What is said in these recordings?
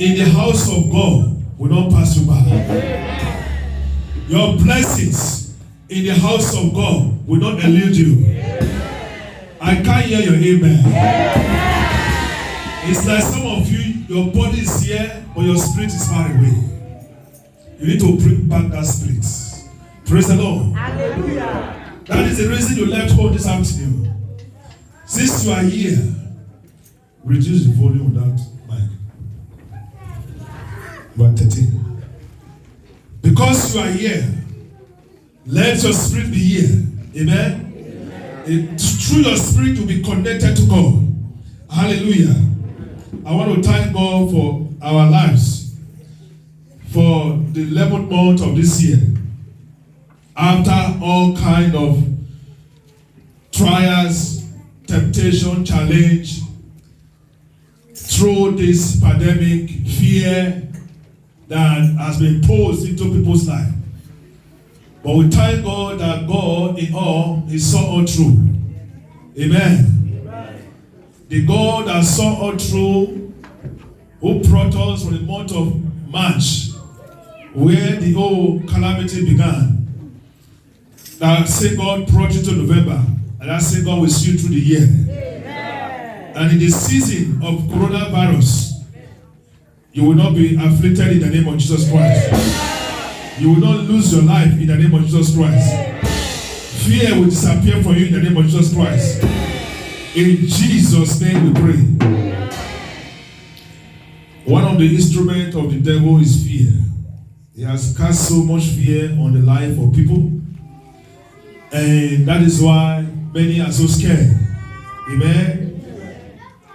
in the house of God will not pass you by. Your blessings in the house of God will not elude you. I can't hear your amen. It's like some of you, your body is here, but your spirit is far away. You need to bring back that spirit. Praise the Lord. Hallelujah. That is the reason you left home this afternoon. Since you are here, reduce the volume of that mic. 113. Because you are here, let your spirit be here. Amen. Through your spirit to be connected to God. Hallelujah. I want to thank God for our lives for the 11th month of this year. After all kind of trials, temptation, challenge, through this pandemic, fear that has been posed into people's life. But we thank God that God in all, He saw all through. Amen. The God that saw all through, who brought us from the month of March, where the whole calamity began. That say God brought you to November, and that say God will see you through the year. Amen. And in the season of coronavirus, you will not be afflicted in the name of Jesus Christ. Amen. You will not lose your life in the name of Jesus Christ. Amen. Fear will disappear from you in the name of Jesus Christ. Amen. In Jesus' name we pray. Amen. One of the instruments of the devil is fear. He has cast so much fear on the life of people. And that is why many are so scared. Amen.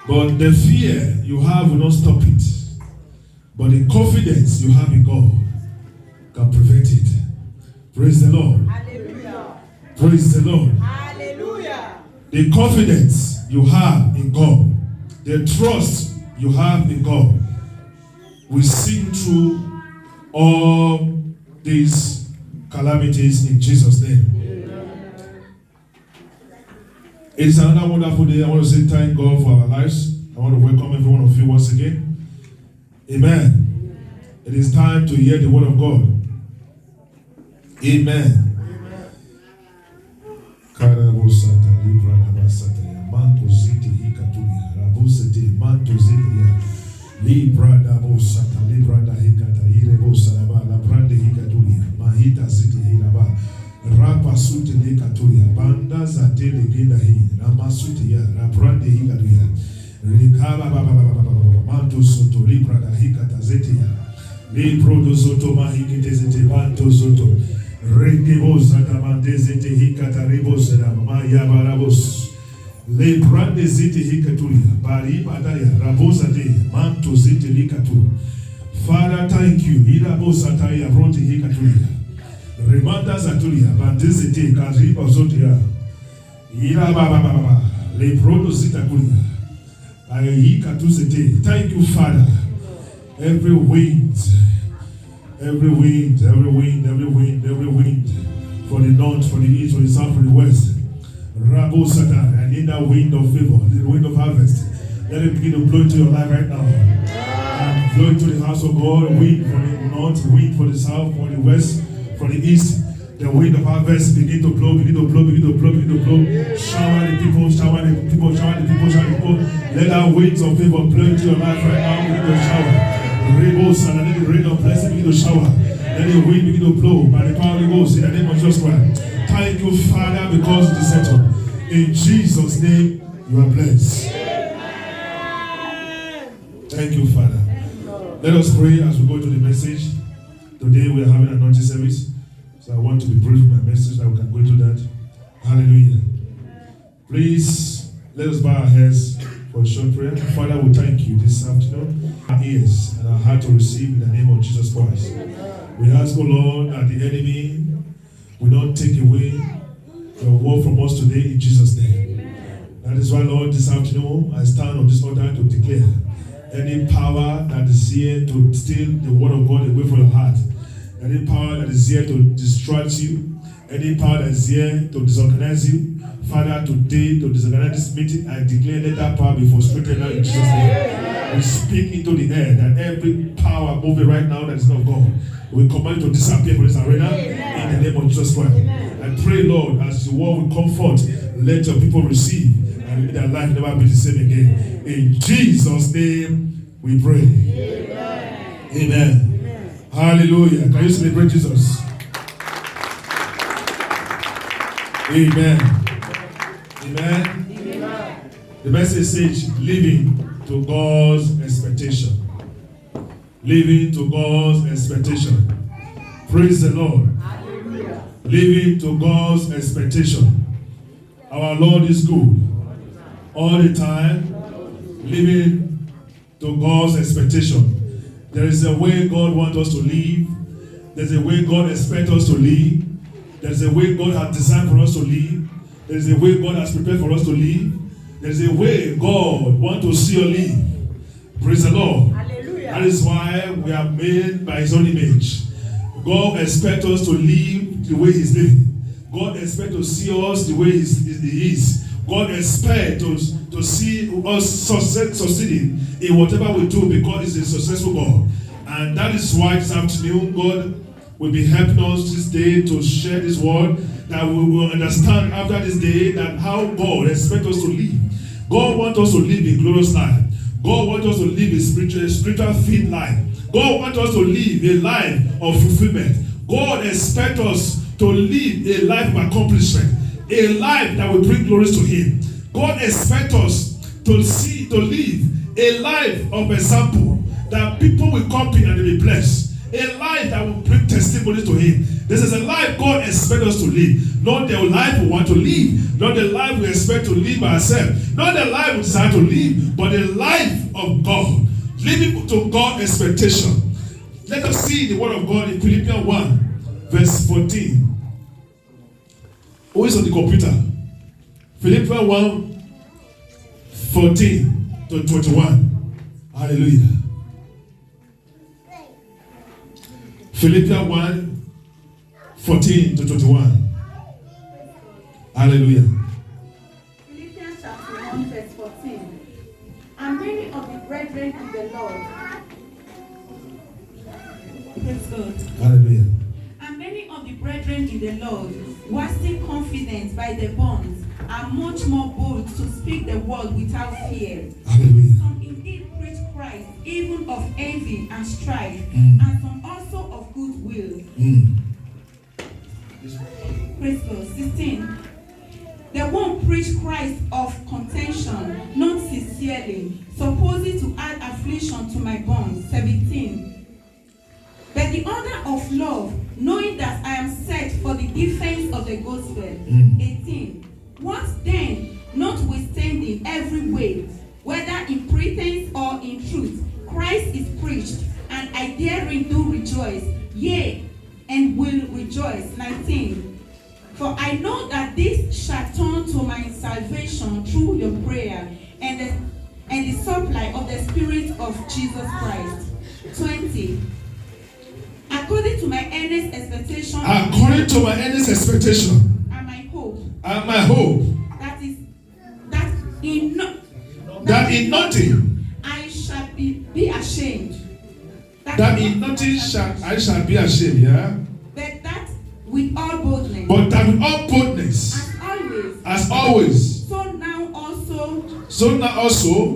But the fear you have will not stop it. But the confidence you have in God can prevent it. Praise the Lord. Hallelujah. Praise the Lord. Hallelujah. The confidence you have in God, the trust you have in God will see you through all these calamities in Jesus' name. It's another wonderful day. I want to say thank God for our lives. I want to welcome every one of you once again. Amen. It is time to hear the word of God. Amen. Rapa sute le katuya banda za tele genda hii rama sute ya rabrande hii katuya rekaba manto soto libra da hii katazete ya libro do soto mahikete zete manto soto rekebo zata mandezete hii katarebo zera maya barabos librande zete hii katuya bari badaya rabosa de manto zete li katu. Father, thank you. Ila bosa taya bronte hii katuya. Remanda Zaturia, Bandizete, Kariba Zotia, Ira Baba, Leprodo Zitakuria, Ayika Tuzete. Thank you, Father. Every wind, for the north, for the east, for the south, for the west. Rabo Satan, I need that wind of favor, the wind of harvest. Let it begin to blow into your life right now. And blow into the house of God, wind for the north, wind for the south, for the west. For the east, the wind of harvest begin to blow, begin to blow. Shower the people. Let that winds of favor blow into your life right now. Begin to shower. Rebels and let the rain of blessing begin to shower. Let the wind begin to blow by the power of the Ghost in the name of Jesus Christ. Thank you, Father, because it is settled. In Jesus' name, you are blessed. Thank you, Father. Let us pray as we go to the message. Today we are having an anointing service, so I want to be brief with my message that we can go into that. Hallelujah. Please, let us bow our heads for a short prayer. Father, we thank you this afternoon. Our ears and our heart to receive in the name of Jesus Christ. We ask, O Lord, that the enemy will not take away your word from us today in Jesus' name. That is why, Lord, this afternoon I stand on this altar to declare any power that is here to steal the word of God away from your heart, any power that is here to distract you, Any power that is here to disorganize you, Father, today to disorganize this meeting, I declare let that power be frustrated now in Jesus' name. We speak into the air that every power moving right now that is not God, we command to disappear from this arena in the name of Jesus Christ. I pray, Lord, as your word will come forth, let your people receive and their life never be the same again. In Jesus' name we pray. Amen. Hallelujah. Can you celebrate Jesus? Amen. Amen. Amen. The message says, living to God's expectation. Living to God's expectation. Praise the Lord. Hallelujah. Living to God's expectation. Our Lord is good. All the time. Living to God's expectation. There is a way God wants us to live. There's a way God expects us to live. There's a way God has designed for us to live. There's a way God has prepared for us to live. There's a way God wants to see us live. Praise the Lord. Hallelujah. That is why we are made by His own image. God expects us to live the way He's living. God expects to see us the way He is. God expects to see us succeeding in whatever we do because He's a successful God. And that is why this afternoon God will be helping us this day to share this word, that we will understand after this day that how God expects us to live. God wants us to live a glorious life. God wants us to live a spiritual fit life. God wants us to live a life of fulfillment. God expects us to live a life of accomplishment, a life that will bring glory to Him. God expects us to live a life of example that people will copy and they will be blessed. A life that will bring testimony to Him. This is a life God expects us to live. Not the life we want to live. Not the life we expect to live by ourselves. Not the life we desire to live. But the life of God. Living to God's expectation. Let us see the word of God in Philippians 1 verse 14. Who is on the computer? Philippians 1 14 to 21. Hallelujah. Philippians 1, 14 to 21. Hallelujah. Philippians chapter 1, verse 14. And many of the brethren in the Lord. Praise God. Hallelujah. And many of the brethren in the Lord, waxing confident by the bonds, are much more bold to speak the word without fear. Hallelujah. Some indeed preach Christ, even of envy and strife, and some also of goodwill. Praise God. 16. The one preach Christ of contention, not sincerely, supposing to add affliction to my bonds. 17. But the other of love, knowing that I am set for the defense of the gospel. 18. What then, notwithstanding every way, whether in pretense or in truth, Christ is preached, and I therein do rejoice, yea, and will rejoice. 19. For I know that this shall turn to my salvation through your prayer and the supply of the Spirit of Jesus Christ. 20. According to my earnest expectation. According to my earnest expectation. And my hope. And my hope. That in nothing. I shall be ashamed. That in nothing I shall be ashamed, yeah? But that with all boldness. But that with all boldness. As always. So now also.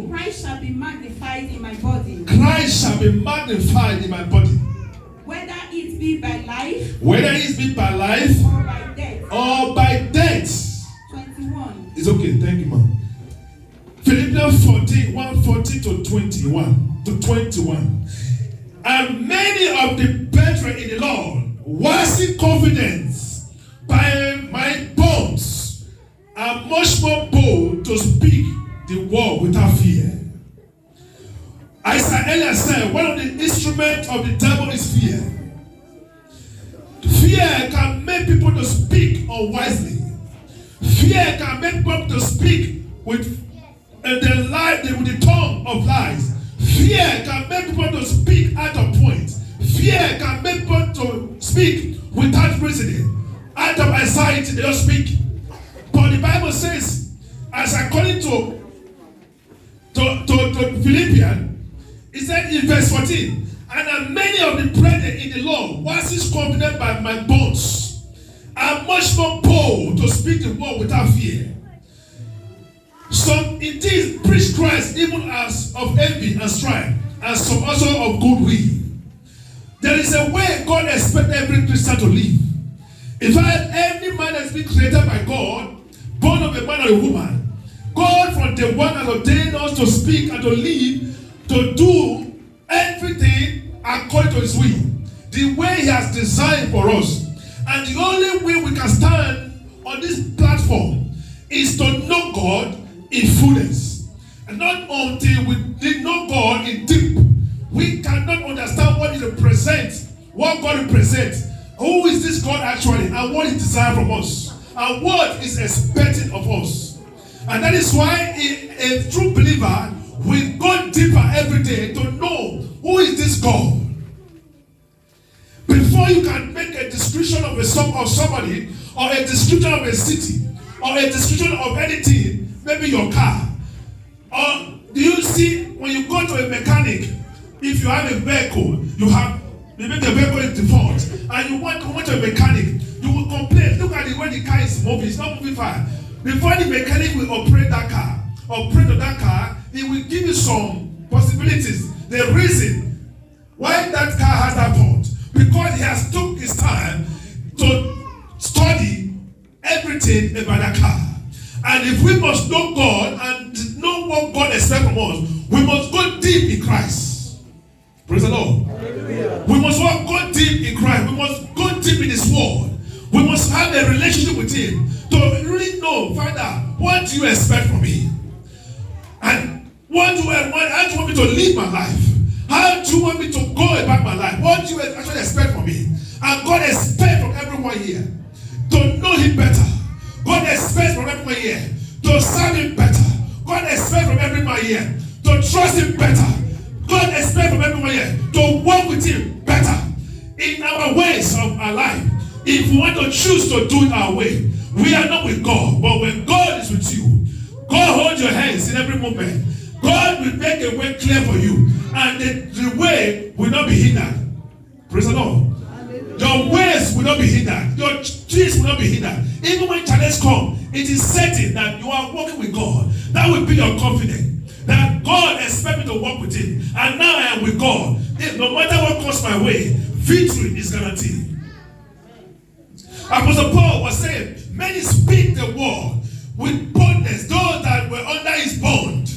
Christ shall be magnified in my body. Christ shall be magnified in my body. Whether it be by life. Whether it be by life. Or by death. Or by death. 21. It's okay, thank you, ma'am. Philippians 14, 1:14 to 21. And many of the brethren in the Lord, waxing confidence by my bonds, are much more bold to speak the word without fear. As I earlier said, one of the instruments of the devil is fear. Fear can make people to speak unwisely. Fear can make people to speak with the tongue of lies. Fear can make people to speak out of point. Fear can make people to speak without reasoning. I out of anxiety, they don't speak. But the Bible says, as according to Philippians, it said in verse 14, and many of the brethren in the Lord, once is confident by my bones, are much more bold to speak the word without fear. Some indeed preach Christ even as of envy and strife, and some also of goodwill. There is a way God expects every Christian to live. In fact, every man has been created by God, born of a man or a woman. God from the one has ordained us to speak and to live, to do everything according to his will. The way he has designed for us. And the only way we can stand on this platform is to know God in fullness. And not until we know God in deep. We cannot understand what he represents, what God represents. Who is this God actually, and what he desires from us, and what is expecting of us. And that is why a true believer will go deeper every day to know who is this God. Before you can make a description of somebody, or a description of a city, or a description of anything, maybe your car. Or do you see when you go to a mechanic, if you have a vehicle, maybe the vehicle is default, and you want to a mechanic, you will complain. Look at the way the car is moving, it's not moving fast. Before the mechanic will operate that car, he will give you some possibilities, the reason why that car has that fault. Because he has took his time to study everything about that car. And if we must know God and know what God expects from us, we must go deep in Christ. Praise the Lord. Hallelujah. We must go deep in Christ. We must go deep in his word. We must have a relationship with him to really know, Father, what do you expect from me? And how do you want me to live my life? How do you want me to go about my life? What do you actually expect from me? And God expects from everyone here to know him better. God expects from everyone here to serve him better. God expects from everyone here to trust him better. God expects from everyone here to walk with him better in our ways of our life. If we want to choose to do it our way, we are not with God. But when God is with you, God holds your hands in every moment. God will make a way clear for you. And the way will not be hindered. Praise the Lord. Your ways will not be hindered. Your dreams will not be hindered. Even when challenges come, it is certain that you are walking with God. That will be your confidence. That God expects me to walk with him. And now I am with God. No matter what comes my way, victory is guaranteed. Apostle Paul was saying, many speak the word with boldness. Those that were under his bond,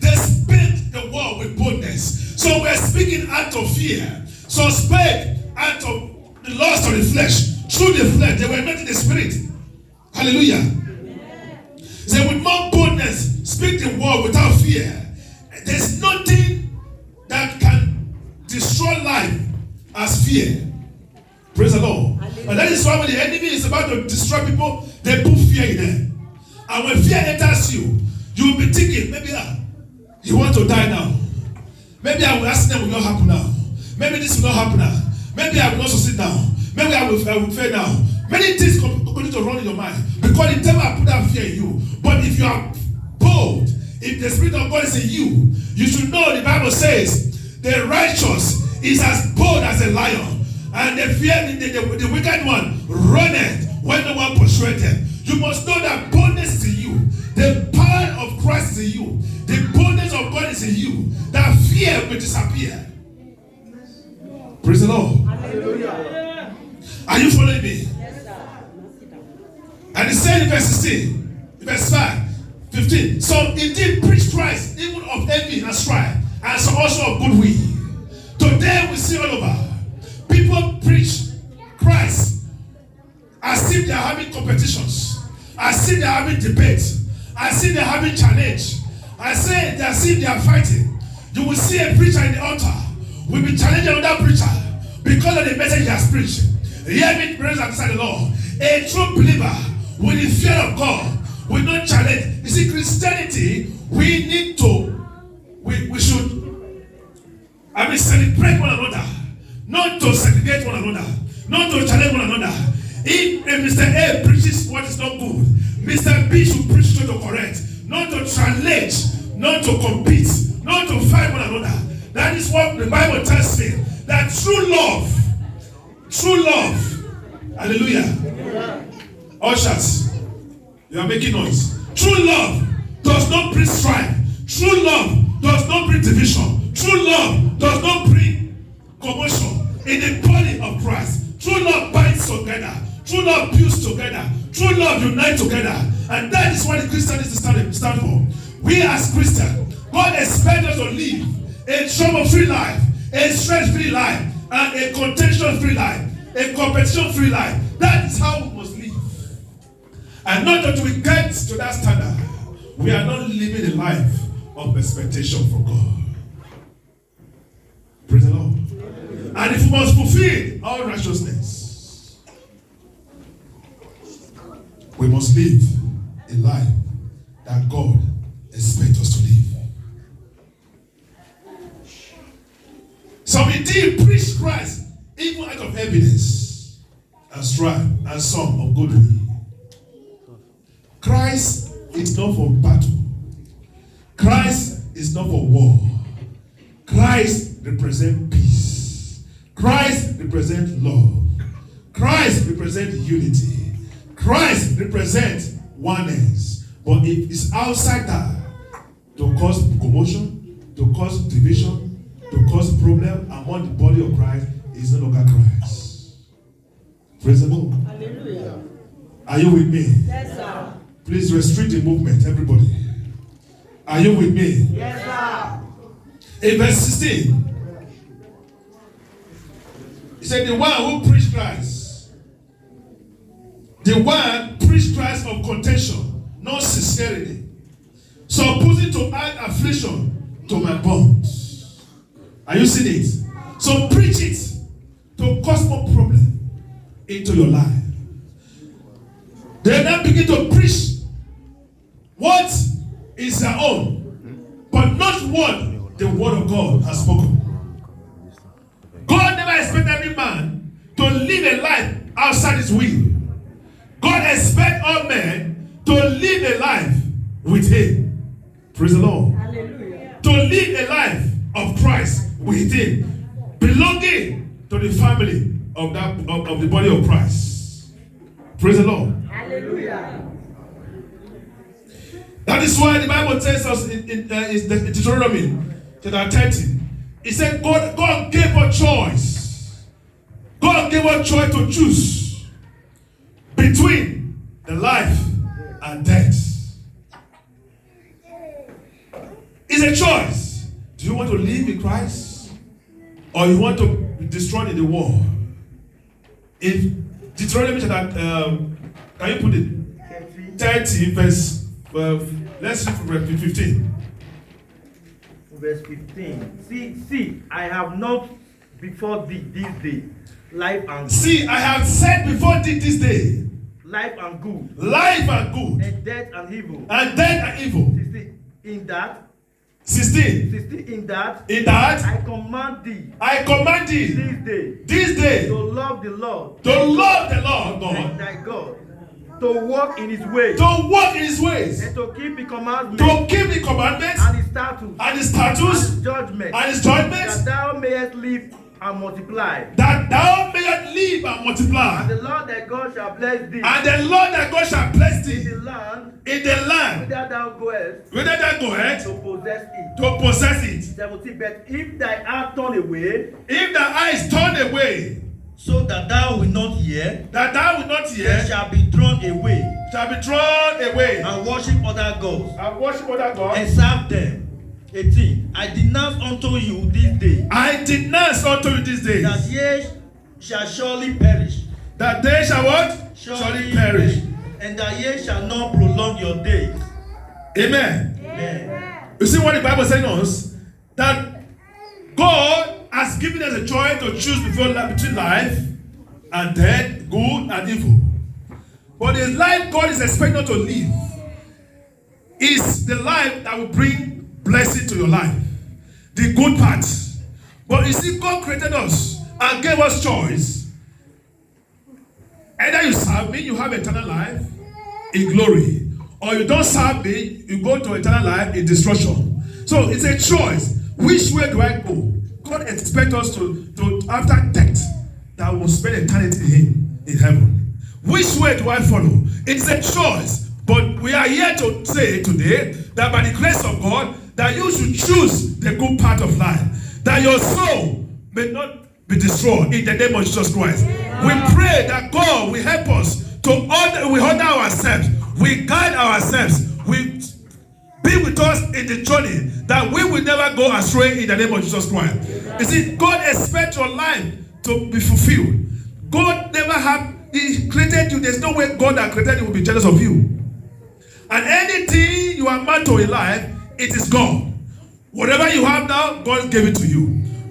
they speak the word with boldness. So we're speaking out of fear. So speak out of the lust of the flesh. Through the flesh, they were not in the spirit. Hallelujah. Say with more boldness, speak the word without fear. There's nothing that can destroy life as fear. Praise the Lord. And that is why when the enemy is about to destroy people, they put fear in them. And when fear enters you, you will be thinking, maybe you want to die now. Maybe I will accident will not happen now. Maybe this will not happen now. Maybe I will not succeed now. Maybe I will fail now. Many things continue to run in your mind because the devil put that fear in you. But if you are bold, if the Spirit of God is in you, you should know the Bible says the righteous is as bold as a lion. And the wicked one runneth when no one pursueth them. You must know that boldness is in you. The power of Christ is in you. The boldness of God is in you. That fear will disappear. Praise the Lord. Hallelujah. Are you following me? Yes, sir. And it said in verse 16, verse 5, 15. So indeed preach Christ even of envy and strife, and so also of goodwill. Today we see all over. People preach Christ as if they are having competitions, as if they are having debates, as if they are having challenge, as if they are fighting. You will see a preacher in the altar will be challenging another preacher because of the message he has preached. Hear me, praise and beside the Lord. A true believer with the fear of God will not challenge. You see, Christianity, we should celebrate one another. Not to segregate one another. Not to challenge one another. If Mr. A preaches what is not good, Mr. B should preach to correct, not to translate, not to compete, not to fight one another. That is what the Bible tells me. That true love, hallelujah. Ushers, you are making noise. True love does not bring strife. True love does not bring division. True love does not bring commotion in the body of Christ. True love binds together. True love builds together. True love unites together. And that is what the Christianity stand for. We as Christians, God expects us to live a trouble-free life, a stress-free life, and a contention-free life, a competition-free life. That is how we must live. And not until we get to that standard, we are not living a life of expectation for God. Praise the Lord. And if we must fulfill all righteousness, we must live a life that God expects us to live. So we did preach Christ even out of evidence and strife and song of goodwill. Christ is not for battle. Christ is not for war. Christ represents peace. Christ represents love. Christ represents unity. Christ represents oneness. But if it's outside that, to cause commotion, to cause division, to cause problem among the body of Christ, is no longer Christ. Praise the Lord. Hallelujah. Are you with me? Yes, sir. Please restrict the movement, everybody. Are you with me? Yes, sir. In verse 16, he said, the one who preached Christ, the one preached Christ of contention, not sincerity, supposing to add affliction to my bonds. Are you seeing it? So preach it to cause more problem into your life. They now begin to preach what is their own, but not what the word of God has spoken. God never expected every man to live a life outside his will. God expects all men to live a life with him. Praise the Lord. Hallelujah. To live a life of Christ with him, belonging to the family of the body of Christ. Praise the Lord. Hallelujah. That is why the Bible tells us in Deuteronomy chapter 30. It said God gave us choice. God gave us choice to choose between the life and death. It's a choice. Do you want to live in Christ, or you want to be destroyed in the war? If Deuteronomy chapter, can you put it? 30 verse. Let's read from verse 15. Verse 15. See, I have not before thee this day life and good. See, I have said before thee this day, life and good, life and good, and death and evil. and death and evil. 16. In that, 16. in that, I command thee this day to love the Lord, God, thy God, to walk in his ways, and to keep the commandments, and his statutes, and his judgments, that thou mayest live and multiply. And the Lord thy God shall bless thee. In the land whither thou goest, to possess it. 17. But if thy eye turn away, so that thou wilt not hear, they shall be thrown away, and worship other gods, and serve them. 18. I denounce unto you this day, that ye shall surely perish. That they shall what? Surely perish. And that ye shall not prolong your days. Amen. Amen. You see what the Bible is saying us? That God has given us a choice to choose between life and death, good and evil. But the life God is expecting us to live is the life that will bring blessing to your life. The good part. But you see, God created us and gave us choice. Either you serve me, you have eternal life in glory. Or you don't serve me, you go to eternal life in destruction. So it's a choice. Which way do I go? God expects us to after death, that we will spend eternity in Him in heaven. Which way do I follow? It's a choice. But we are here to say today that by the grace of God, that you should choose the good part of life. That your soul may not be destroyed in the name of Jesus Christ. We pray that God will help us to order ourselves. We guide ourselves. We be with us in the journey, that we will never go astray in the name of Jesus Christ. You see, God expects your life to be fulfilled. God never He created you. There's no way God that created you will be jealous of you. And anything you are meant to in life, it is God. Whatever you have now, God gave it to you.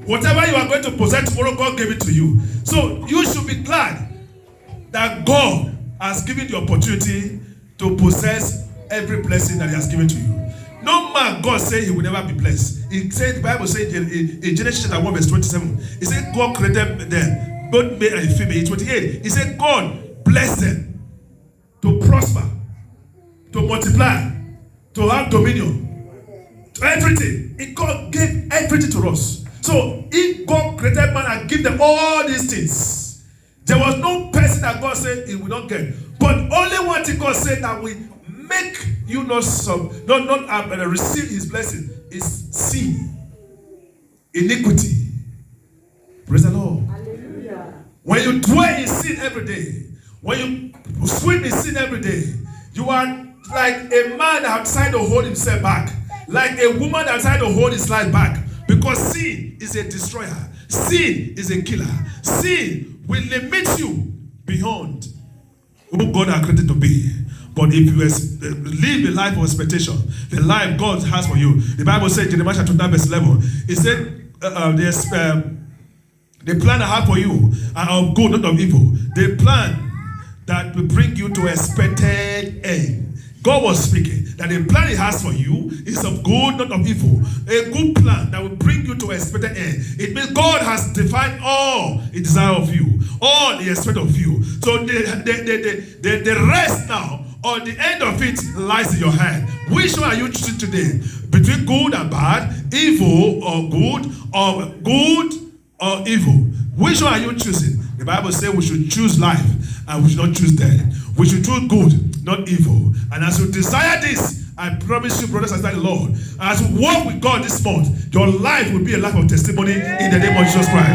Whatever you are going to possess tomorrow, God gave it to you. So you should be glad that God has given the opportunity to possess every blessing that He has given to you. No man, God said He will never be blessed. He said, the Bible says in Genesis chapter 1 verse 27, He said God created them, both male and female. In 28, He said God blessed them to prosper, to multiply, to have dominion, to everything. God gave everything to us. So if God created man and give them all these things, there was no person that God said He will not get. But only one thing God said that will make you not receive His blessing is sin, iniquity. Praise the Lord. Hallelujah. When you dwell in sin every day, when you swim in sin every day, you are like a man that has tried to hold himself back, like a woman that has tried to hold his life back, because sin is a destroyer. Sin is a killer. Sin will limit you beyond who God has created to be. But if you live a life of expectation, the life God has for you, the Bible says in Jeremiah chapter 9 verse 11, it said, the plan I have for you are of good, not of evil. The plan that will bring you to expected end. God was speaking that the plan He has for you is of good, not of evil. A good plan that will bring you to expected end. It means God has defined all He desires of you, all He expects of you. So the rest now, or the end of it, lies in your hand. Which one are you choosing today? Between good and bad, evil or good or evil? Which one are you choosing? The Bible says we should choose life and we should not choose death. We should choose good, not evil. And as you desire this, I promise you, brothers and sisters in the Lord, as you walk with God this month, your life will be a life of testimony in the name of Jesus Christ.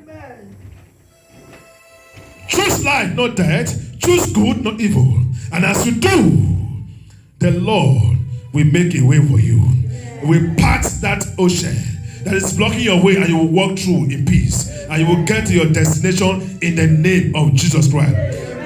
Amen. Choose life, not death. Choose good, not evil. And as you do, the Lord will make a way for you. He will part that ocean that is blocking your way, and you will walk through in peace, and you will get to your destination in the name of Jesus Christ.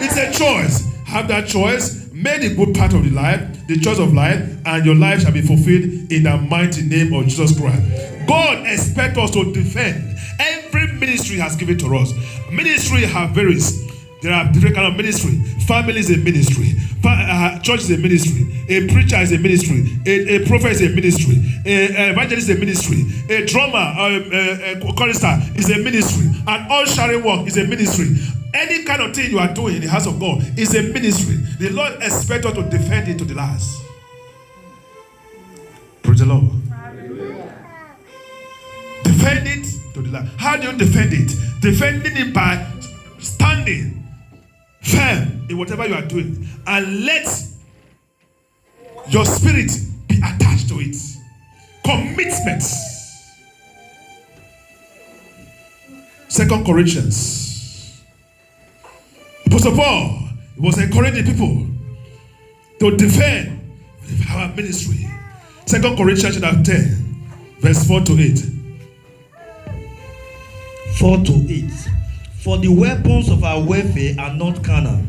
It's a choice. Have that choice. Make the good part of the life, the choice of life, and your life shall be fulfilled in the mighty name of Jesus Christ. God expects us to defend. Every ministry has given to us. Ministry have various. There are different kind of ministry. Family is a ministry. Church is a ministry. A preacher is a ministry. A prophet is a ministry. An evangelist is a ministry. A drummer or a chorister is a ministry. An ushering work is a ministry. Any kind of thing you are doing in the house of God is a ministry. The Lord expects us to defend it to the last. Praise the Lord. Defend it to the last. How do you defend it? Defending it by standing firm in whatever you are doing, and let your spirit be attached to it. Commitment. 2 Corinthians. Apostle Paul was encouraging people to defend our ministry. 2 Corinthians chapter 10, verse 4 to 8. 4 to 8. For the weapons of our warfare are not carnal,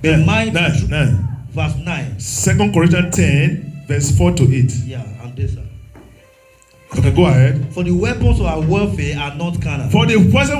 but mighty. Verse 9. 2 Corinthians 10, verse 4 to 8. Yeah, I'm there, sir. Okay, go ahead. For the weapons of our warfare are not carnal. For the weapons of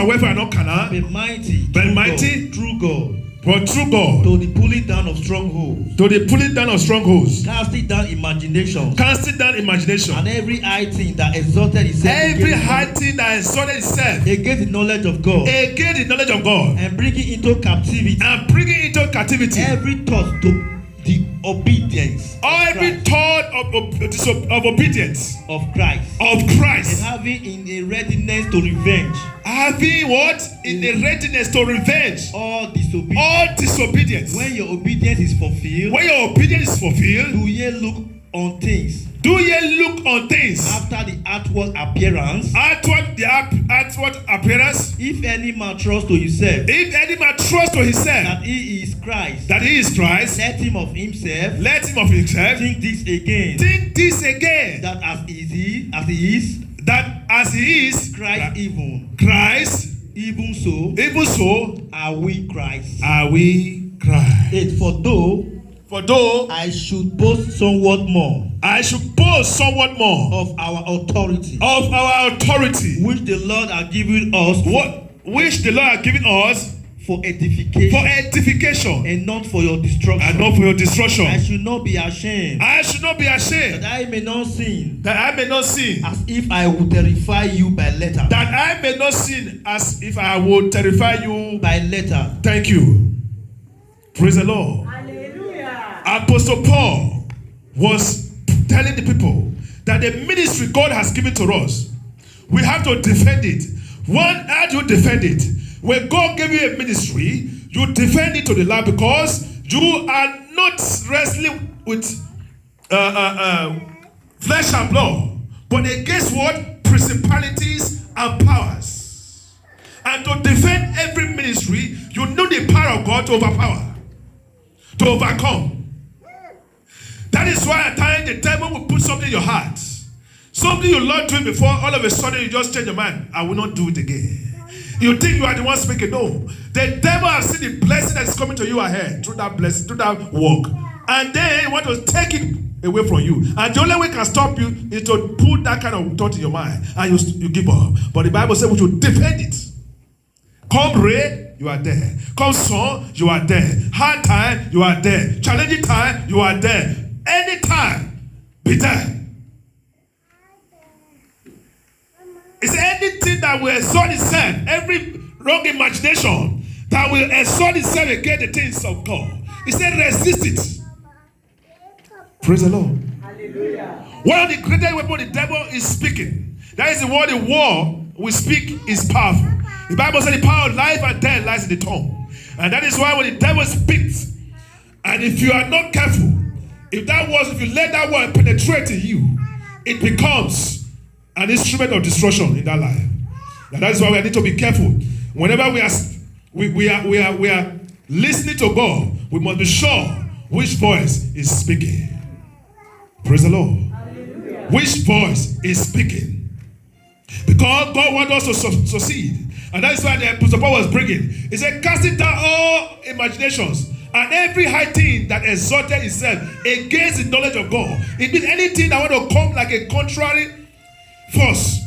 warfare are not carnal. But mighty. But mighty through God But through God, to the pulling down of strongholds, to the pulling down of strongholds, casting down imaginations, casting down imagination, and every high thing that exalted itself every high thing that exalted itself against the knowledge of God, against the knowledge of God, and bringing into captivity and bringing into captivity every thought to the obedience every thought of obedience of Christ, and having in a readiness to revenge having what? In the readiness to revenge all disobedience. all disobedience. When your obedience is fulfilled, When your obedience is fulfilled, do ye look on things do ye look on things after the outward appearance? outward appearance? If any man trust to himself If any man trusts to himself that he is Christ, that he is Christ, let him of himself let him of himself think this again, think this again, that as he is that as he is Christ, Christ, even so are we Christ. are we Christ. 8. For though I should boast somewhat more I should boast somewhat more of our authority, which which the Lord has given us which the Lord has given us for edification, and not for your destruction. not for your destruction. I should not be ashamed, that I may not sin, I may not sin, as if I would terrify you by letter. that I may not sin as if I would terrify you By letter. Thank you. Praise the Lord. Hallelujah. Apostle Paul was telling the people that the ministry God has given to us, we have to defend it. How do you defend it? When God gave you a ministry, you defend it to the Lord, because you are not wrestling with flesh and blood, but against what? Principalities and powers. And to defend every ministry, you need the power of God to overpower, to overcome. That is why at times the devil will put something in your heart. Something you learned doing before, all of a sudden you just change your mind. I will not do it again. You think you are the one speaking. No. The devil has seen the blessing that is coming to you ahead through that blessing, through that work. And then he wants to take it away from you. And the only way can stop you is to put that kind of thought in your mind. And you give up. But the Bible says we should defend it. Come rain, you are there. Come sun, you are there. Hard time, you are there. Challenging time, you are there. Anytime, be there. It's anything that will exalt itself, every wrong imagination that will exalt itself against the things of God. He said, resist it. Praise the Lord. Hallelujah. One of the greatest weapons the devil is speaking. That is the word the war we speak is powerful. The Bible says the power of life and death lies in the tongue. And that is why when the devil speaks, and if you are not careful, if you let that word penetrate in you, it becomes an instrument of destruction in that life. And that is why we need to be careful. Whenever we are listening to God, we must be sure which voice is speaking. Praise the Lord. Hallelujah. Which voice is speaking? Because God wants us to succeed. And that is why the Apostle Paul was bringing. He said, casting down all imaginations and every high thing that exalted itself against the knowledge of God. It means anything that want to come like a contrary force